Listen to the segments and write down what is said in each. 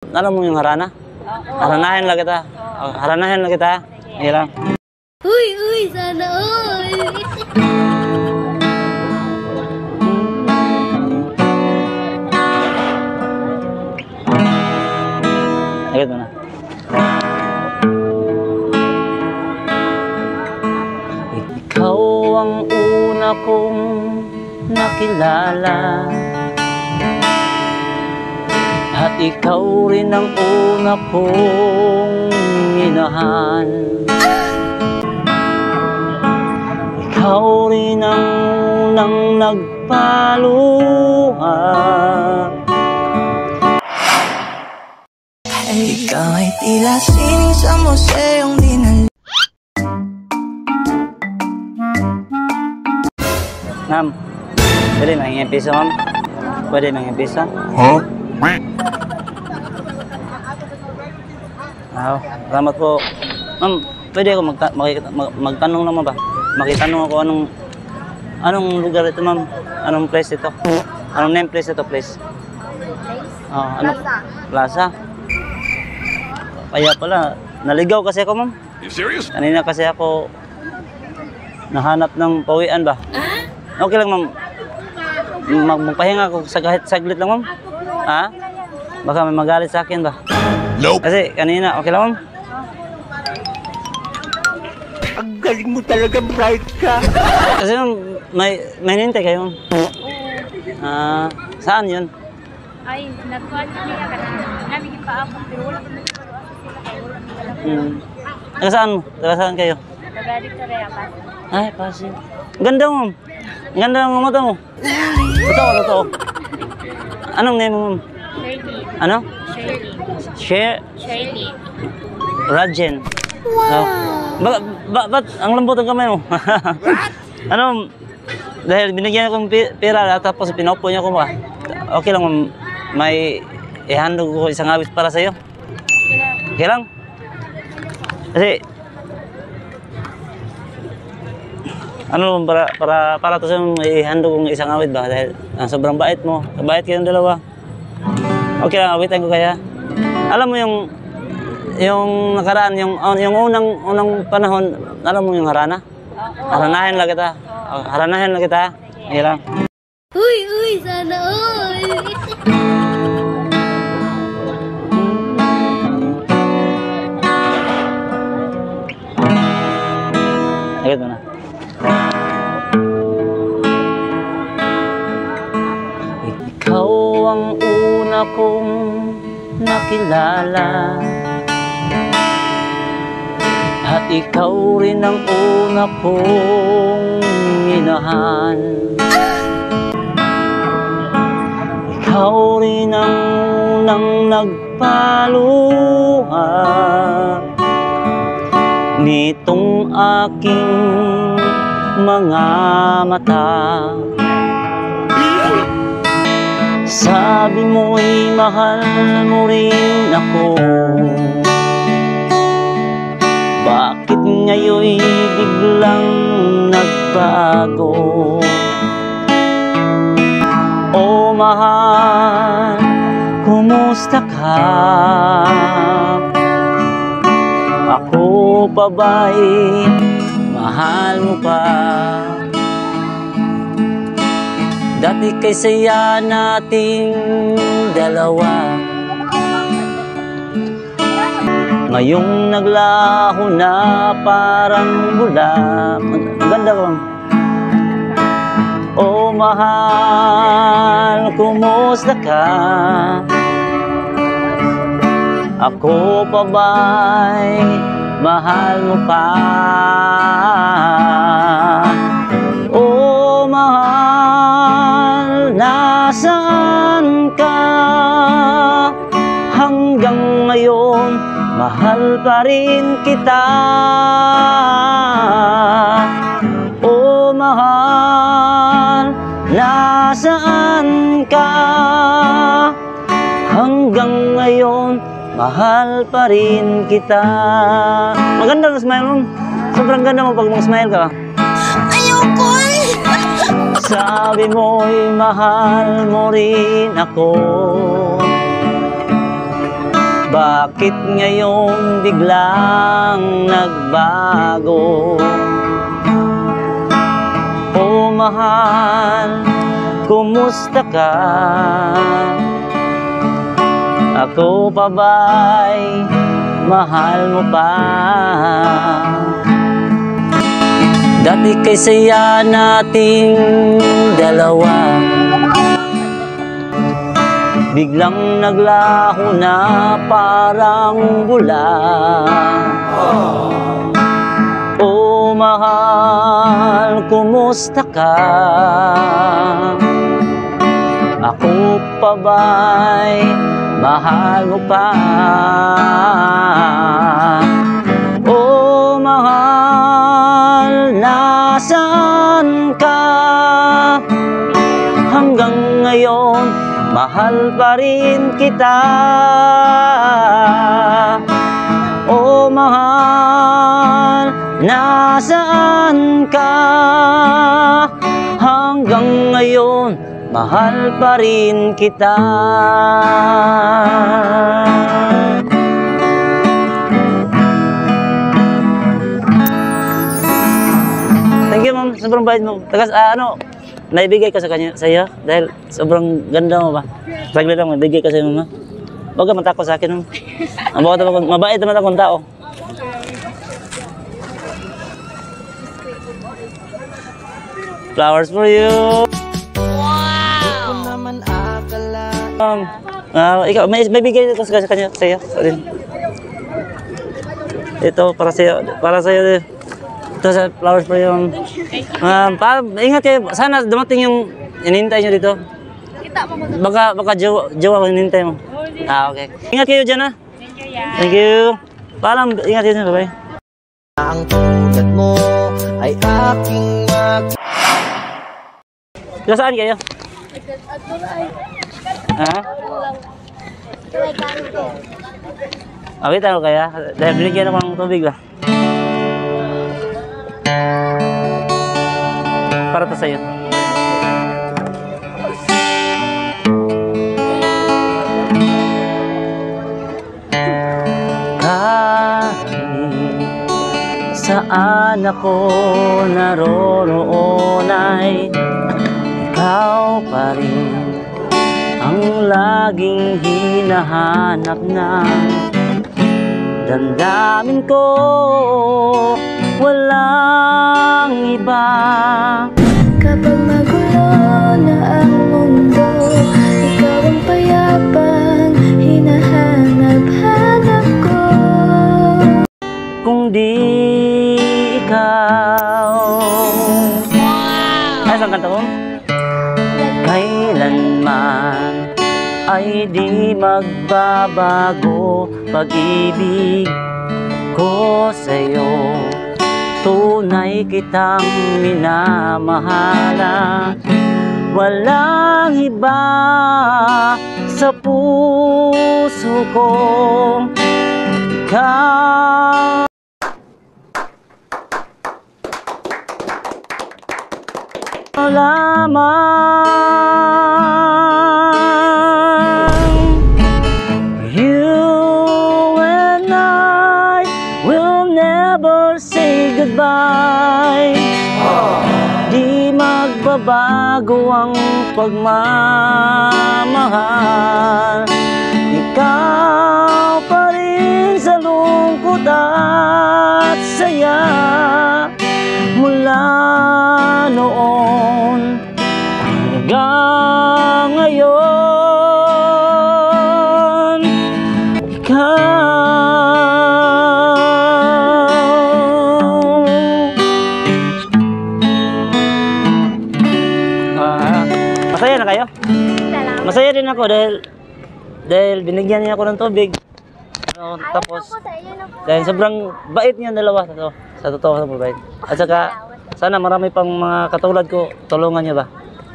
Alam mo yung harana? Haranahin lang kita. Haranahin lang kita. Sige lang. Uy, uy, sana all. Agad mo na. Ikaw ang una kong nakilala, at ikaw rin ang una kong minahal. Ikaw rin ang unang nagpaluha. Ikaw ay tila sining sa museong dinala. Ma'am, pwede mangingin piso, ma'am? Pwede mangingin piso? Huh? Salamat po. Ma'am, pwede ako magtanong naman ba? Makitanong ako anong lugar ito, ma'am? Anong place ito? Anong name place ito, place? Ano? Plaza. Kaya pala, naligaw kasi ako, ma'am. You serious? Kanina kasi ako nahanap ng pawian ba? Okay lang, ma'am. Magpahinga ako sa kahit saglit lang, ma'am. Ha? Baka may magalit sa akin ba? Nope. Kasi kanina, okay lang, ma'am? Ang galing mo talaga, bright ka. Kasi ma'am, may nintay kayo, ma'am. Saan yun? Ay, nagkuhan niya ka na. Namigin pa ako, pero wala ko nagpaluan sa sila kayo. Wala ko nagpaluan. Taga saan mo? Taga saan kayo? Nagadik sa Rea Pasig. Ay, Pasig. Ganda, ma'am. Ganda ng mata mo. Totoo, totoo. Anong name mo, ma'am? Shirley. Ano? Shirley. Shirley. Rajen. Wow. Ba't ang lambot ang kamay mo? Ano? Dahil binigyan akong pera tapos pinaupo niya ko ba? Okay lang, ma'am. May ihandog ko isang awit para sa'yo. Okay lang? Kasi ano para to sa ihandog kong isang awit ba dahil sobrang bait mo. Bait kayong dalawa. Okay lang, awitan ko kaya. Alam mo yung nakaraan, yung unang panahon, alam mo yung harana? Haranahin lang kita. Haranahin lang kita. Sige lang. Uy, uy, sana all. Agad mo na. Ikaw ang una kong nakilala, at ikaw rin ang una kong minahal. Ikaw rin ang unang nagpaluha nitong aking mga mata. Sabi mo'y mahal mo rin ako, bakit ngayon'y biglang nagbago? O mahal, kumusta ka? Ako pa ba'y mahal mo pa? Dati kay saya nating dalawa, ngayong naglaho na parang bula. Ang ganda ko. O mahal, kumusta ka? Ako pa ba'y mahal mo pa? O mahal, nasaan ka? Hanggang ngayon, mahal pa rin kita. O mahal, nasaan ka? Hanggang ngayon, mahal pa rin kita. Maganda na smile mo. Sobrang ganda mo pag mag-smile ka. Ayoko Sabi mo'y mahal mo rin ako, Bakit ngayon biglang nagbago? O mahal, kumusta ka? Ako pa ba'y mahal mo pa? Dati kay saya nating dalawa, biglang naglaho na parang bula. O mahal, kumusta ka? Ako pa ba'y mahal mo pa? O mahal, nasaan ka? Hanggang ngayon, mahal pa rin kita. O mahal, nasaan ka? Hanggang ngayon, mahal pa rin kita. Thank you, ma'am. Sobrang bait mo. Tagas, naibigay ko sa kanya, sa iyo dahil sobrang ganda mo ba. Saglit lang, maibigay ko sa iyo, ma'am. Huwag ka matakot sa akin, ma'am. Mabait naman akong tao. Flowers for you. Ikaw, may bigay ko sa kanya, sa iyo. Ito, para sa iyo. Para sa iyo. Ito sa flowers for you. Ingat kayo. Sana dumating yung inintay nyo dito. Baka jowa ko inintay mo. Okay. Ingat kayo dyan, ha? Thank you. Parang ingat kayo dyan, bye-bye. Ang tulad mo ay aking Saan kayo? Ha? Wait, ano kaya? Dahil binigyan ako ng tubig ba? Para to sa'yo. Kahit saan ako naroroon ay ikaw pa rin ang laging hinahanap ng damdamin ko. Walang iba. Kapag magulo na ang mundo, ikaw ang payapang hinahanap-hanap ko. Kung di ikaw, ay, saan kanta mo? Kailanman ay di magbabago pag-ibig ko sa'yo. Tunay kitang minamahala, walang iba sa puso ko. Ikaw lamang. You and I will never say goodbye. Di magbabago ang pagmamahal. Ikaw pa rin sa lungkot at saya. Mula noon hanggang ngayon, masaya na kayo? Masaya din ako dahil binigyan niya ako ng tubig. Tapos dahil sobrang bait niya dalawa sa totoo, sobrang bait. At saka sana marami pang mga katulad ko tulungan niyo ba?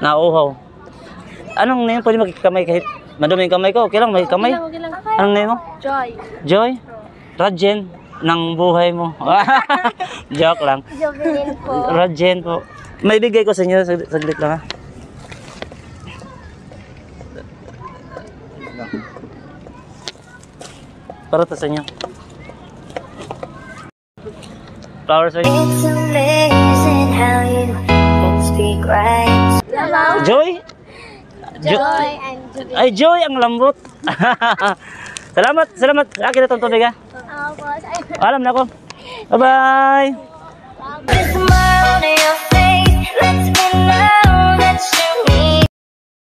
Nauuhaw. Anong name? Pwede magkamay kahit madumi yung kamay ko. Okay lang, may kamay. Anong name mo? Joy. Joy? Rajen ng buhay mo. Joke lang. Jovelyn po. Rajen po. May bigay ko sa inyo, saglit lang ha. Para to sa inyo. Flowers right. It's amazing how you can speak right. Joy? Joy and Judy. Ay, Joy, ang lambot. Salamat, salamat. Akin na itong tubig ha. Alam na ako. Bye-bye. With a smile on your face, let's